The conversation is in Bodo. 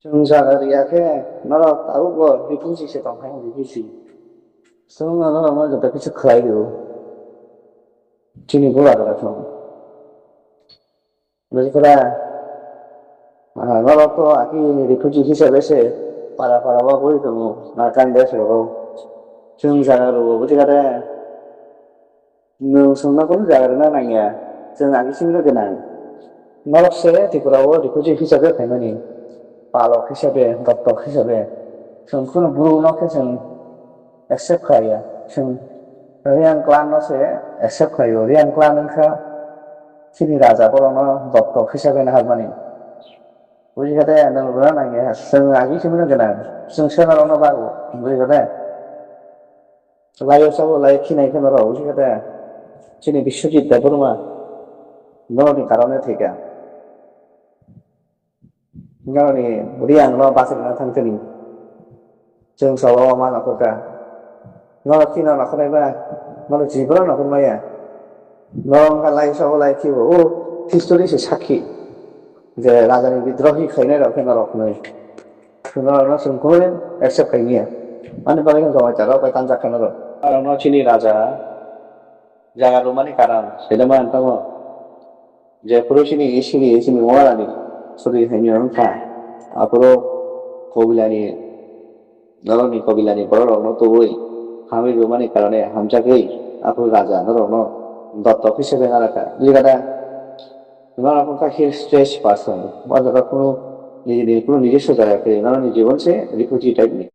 정사가리야게 나라 따우고 리푸시 세 동생 리푸시 성나라 뭐 저때 কিছু খাইলো চিনি গোলা করে সব বুঝলা নারা তো আকি রিফিউজি হিসেবে সে পারা পারা বা বই তো না কান দেশে ও 정사가로 বুঝলা 너 성나 কোন জায়গা না নাইয়া जों আগে সিমলো কেনা নরসে ত্রিপুরাও রিফিউজি হিসেবে ফেমানি पालक हिसाबै दत्तक हिसाबै जों खुनु बुरुनावखे जों एक्सेप्ट खालाया जों रियान क्लानसे एक्सेप्ट खायो रियान क्लानखा सिनि राजाफोरावनो दत्तक हिसाबै हाबमानि बुजिखादे नोंबो नाङे जों आगि सोमोन गोनां जों सोनारावनो बागो बुजिखादे लायो साबो लायो खिनाय खोनाराव बुजिखादे सिनि बिश्वजित देबरमा नरनि कारणे थैगा ngali riang lo pasik na thang tini chung so lo ma na ko ka lo ki na na ko ba lo ji bro na ko ma ya lo ka lai so lai ki o history se sakhi je rajani bidrohi khaine ra khena rok nei khena na sung ko accept khai ni mane ba ga ma ta ro ka tan ja khena ro no chini raja jaga ro mani karan seda man ta mo je purushini ishini morani 소리 해면 다 앞으로 거빌라니 너로니 거빌라니 버러로 또의 함의 교만의 가론에 함자의 앞으로 가자 너로 দত্তক হিসেবে নারাকা লিগাটা তোমার আপনার হিল স্ট্রেস পার্সন বা কোনো নিজেদের কোনো নিজস্ব জায়গাকে নানা জীবন সে রিফিউজি টাইপ নেই